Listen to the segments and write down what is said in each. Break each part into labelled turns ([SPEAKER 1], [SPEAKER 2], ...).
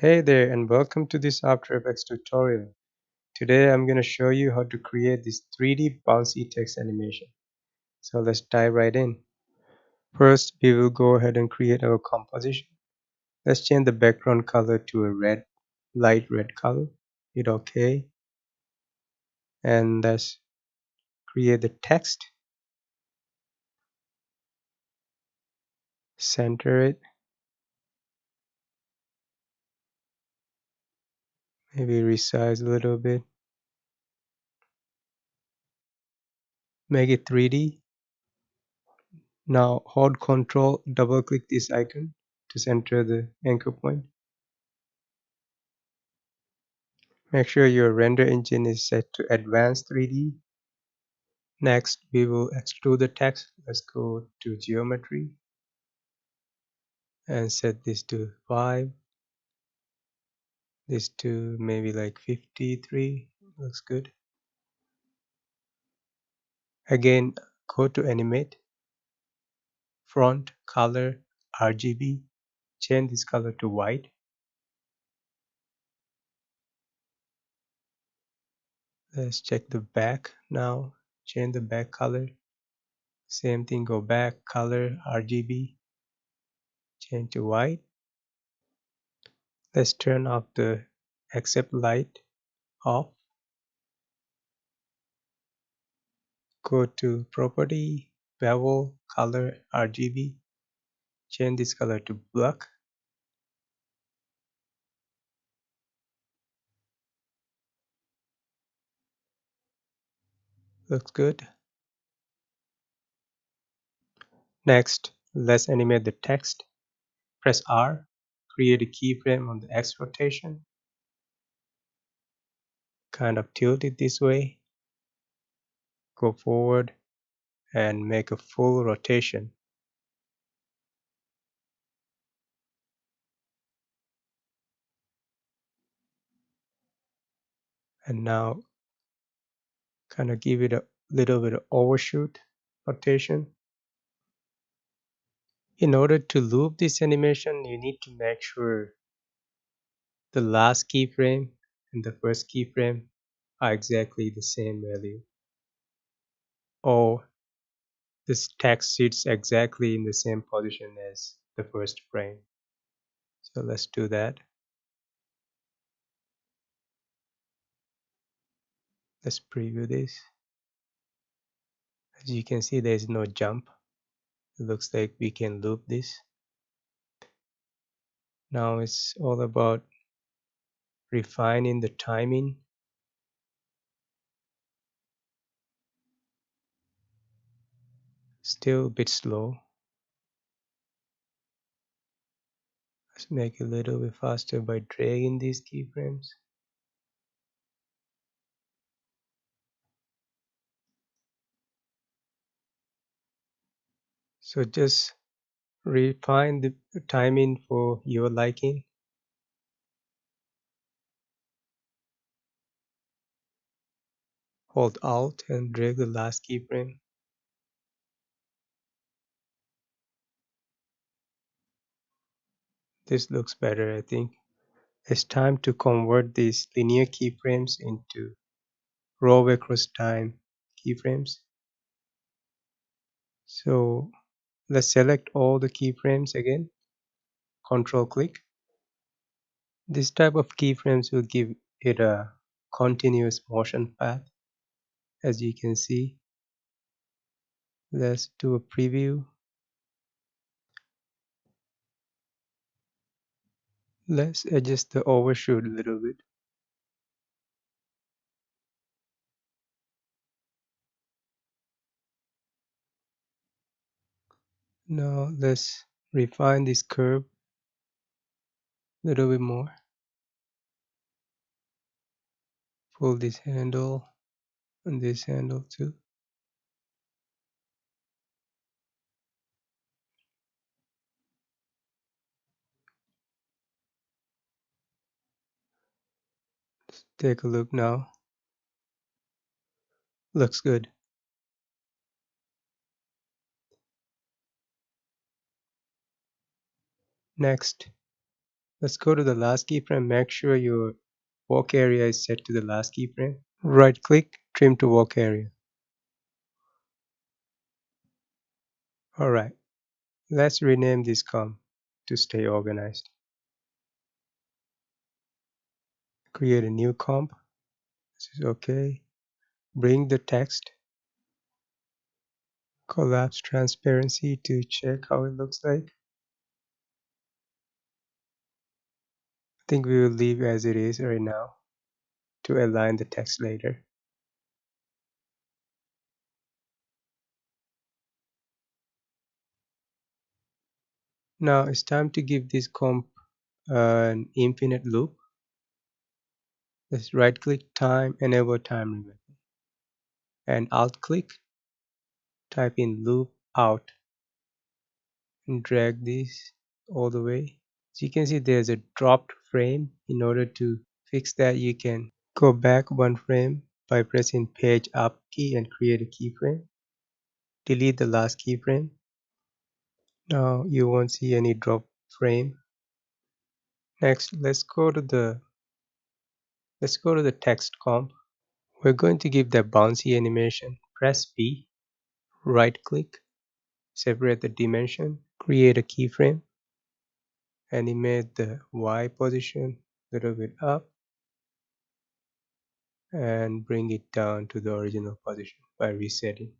[SPEAKER 1] Hey there and welcome to this After Effects tutorial. Today I'm going to show you how to create this 3D bouncy text animation. So let's dive right in. First we will go ahead and create our composition. Let's change the background color to a light red color. Hit OK and let's create the text. Center it. Maybe resize a little bit. Make it 3D. Now hold Ctrl, double click this icon to center the anchor point. Make sure your render engine is set to advanced 3D. Next, we will extrude the text. Let's go to geometry and set this to 5. This to maybe like 53. Looks good. Again, go to animate, font, color, RGB. Change this color to white. Let's check the back now. Change the back color. Same thing, go back, color, RGB. Change to white. Let's turn off the accept light off. Go to property, bevel, color, RGB. Change this color to black. Looks good. Next, let's animate the text. Press R. Create a keyframe on the X rotation. Kind of tilt it this way. Go forward and make a full rotation. And now kind of give it a little bit of overshoot rotation. In order to loop this animation, you need to make sure the last keyframe and the first keyframe are exactly the same value, or this text sits exactly in the same position as the first frame. So let's do that. Let's preview this. As you can see, there is no jump. It looks like we can loop this. Now it's all about refining the timing. Still a bit slow. Let's make it a little bit faster by dragging these keyframes. So just refine the timing for your liking. Hold Alt and drag the last keyframe. This looks better, I think. It's time to convert these linear keyframes into row across time keyframes. So let's select all the keyframes again. Control click. This type of keyframes will give it a continuous motion path, as you can see. Let's do a preview. Let's adjust the overshoot a little bit. Now let's refine this curve a little bit more. Pull this handle and this handle too. Let's take a look now. Looks good. Next, Let's go to the last keyframe. Make sure your work area is set to the last keyframe. Right click, trim to work area. Alright, let's rename this comp to stay organized. Create a new comp. This is okay. Bring the text. Collapse transparency to check how it looks like. I think we will leave as it is right now to align the text later. Now it's time to give this comp an infinite loop. Let's right click time, enable time limit, and alt click, type in loop out, and drag this all the way. So you can see there's a dropped frame. In order to fix that, you can go back one frame by pressing page up key and create a keyframe. Delete the last keyframe. Now you won't see any drop frame. Next, let's go to the text comp. We're going to give the bouncy animation. Press B, right click, separate the dimension, create a keyframe, animate the Y position a little bit up, and bring it down to the original position by resetting.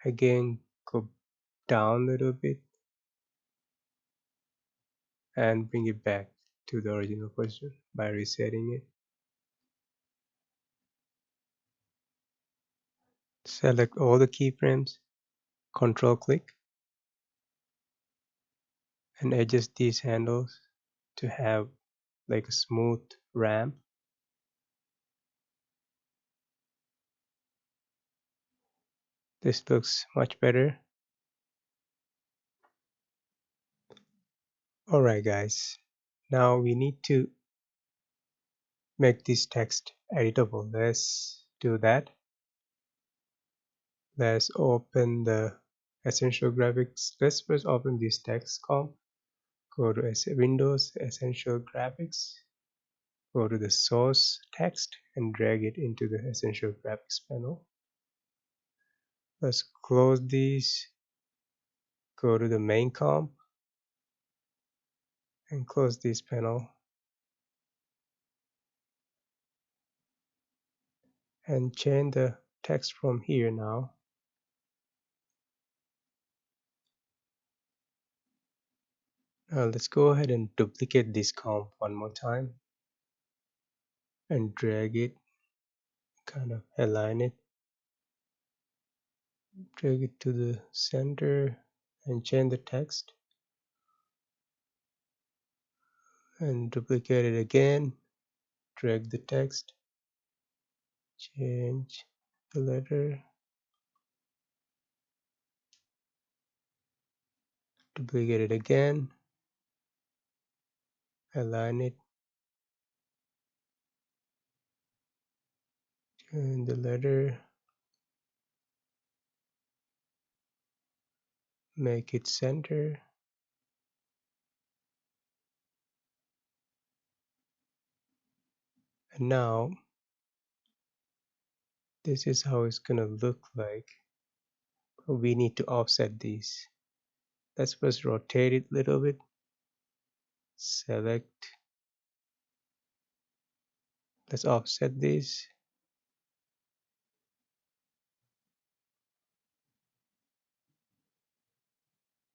[SPEAKER 1] Again, go down a little bit and bring it back to the original position by resetting it. Select all the keyframes, control click, and adjust these handles to have like a smooth ramp. This looks much better. Alright guys, now we need to make this text editable. Let's do that. Let's open the Essential Graphics. Let's first open this text comp. Go to Windows, Essential Graphics. Go to the source text and drag it into the Essential Graphics panel. Let's close these. Go to the main comp and close this panel. And change the text from here now. Now let's go ahead and duplicate this comp one more time and drag it, kind of align it, drag it to the center and change the text and duplicate it again, drag the text, change the letter, duplicate it again, align it, change the letter, make it center, and now this is how it's gonna look like. We need to offset these. Let's first rotate it a little bit, select, let's offset this.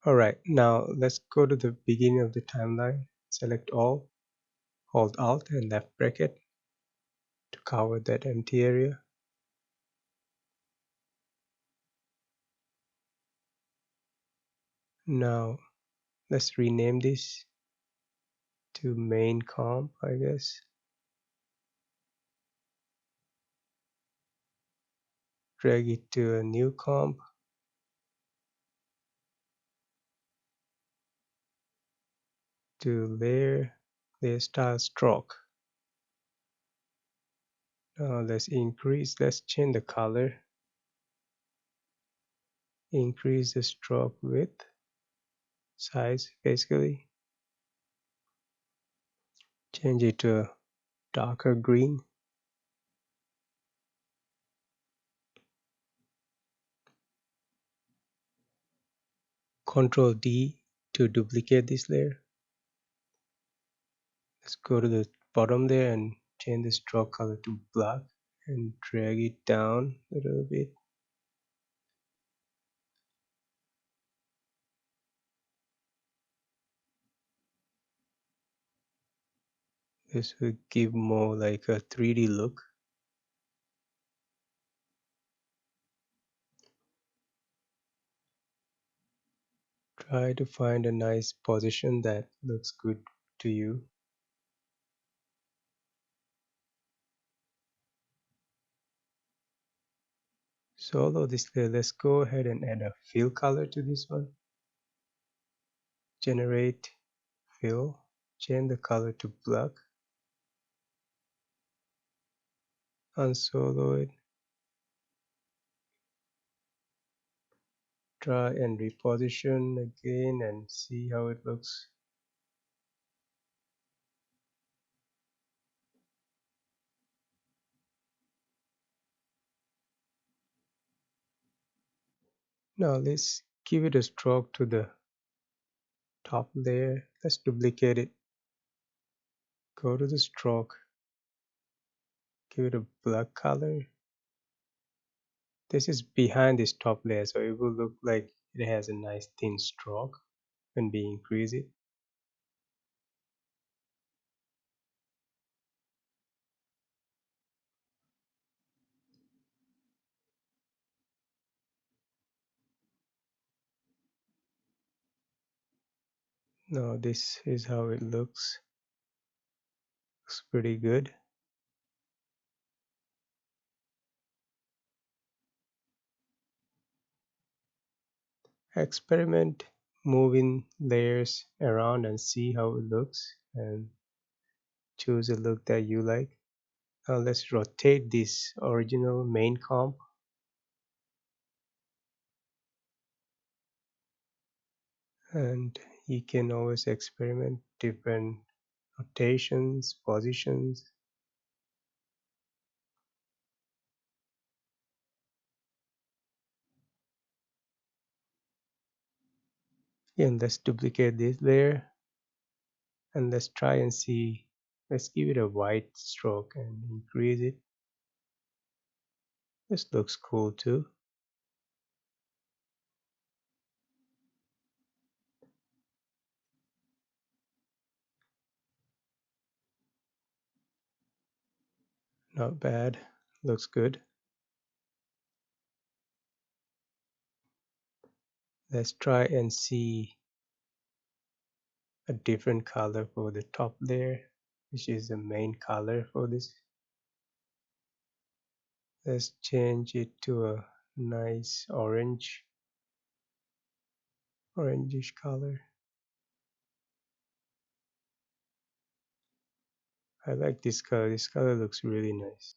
[SPEAKER 1] Alright, now let's go to the beginning of the timeline, select all, hold Alt and left bracket to cover that empty area. Now let's rename this to main comp, I guess. Drag it to a new comp. To layer style stroke. Now let's change the color. Increase the stroke width. size basically. Change it to a darker green. Control D to duplicate this layer. Let's go to the bottom there and change the stroke color to black and drag it down a little bit. This will give more like a 3D look. Try to find a nice position that looks good to you. Solo display, let's go ahead and add a fill color to this one. Generate fill, change the color to black, unsolo it, try and reposition again and see how it looks. Now let's give it a stroke to the top layer. Let's duplicate it. Go to the stroke, give it a black color. This is behind this top layer, so it will look like it has a nice thin stroke when we increase it. Now this is how it looks. Looks pretty good. Experiment moving layers around and see how it looks and choose a look that you like. Now let's rotate this original main comp. And you can always experiment different rotations, positions. And let's duplicate this layer and let's try and see. Let's give it a white stroke and increase it. This looks cool too. Not bad. Looks good. Let's try and see a different color for the top layer, which is the main color for this. Let's change it to a nice orangish color. I like this color. This color looks really nice.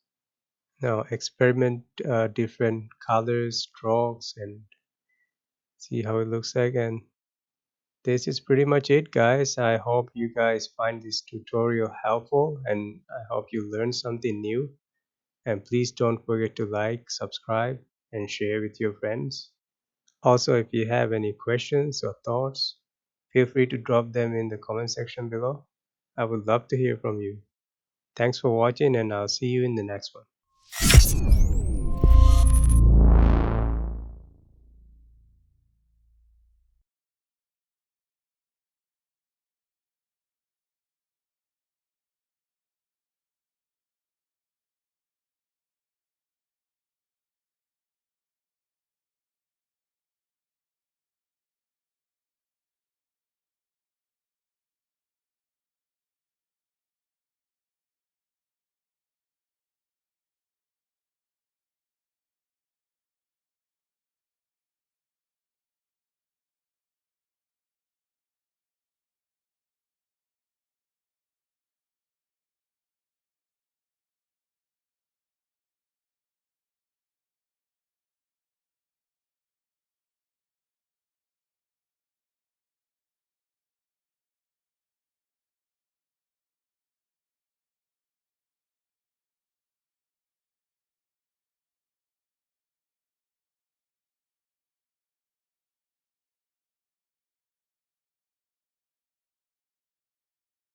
[SPEAKER 1] Now experiment different colors, strokes, and see how it looks like. And this is pretty much it, guys. I hope you guys find this tutorial helpful and I hope you learned something new. And please don't forget to like, subscribe, and share with your friends. Also, if you have any questions or thoughts, feel free to drop them in the comment section below. I would love to hear from you. Thanks for watching and I'll see you in the next one.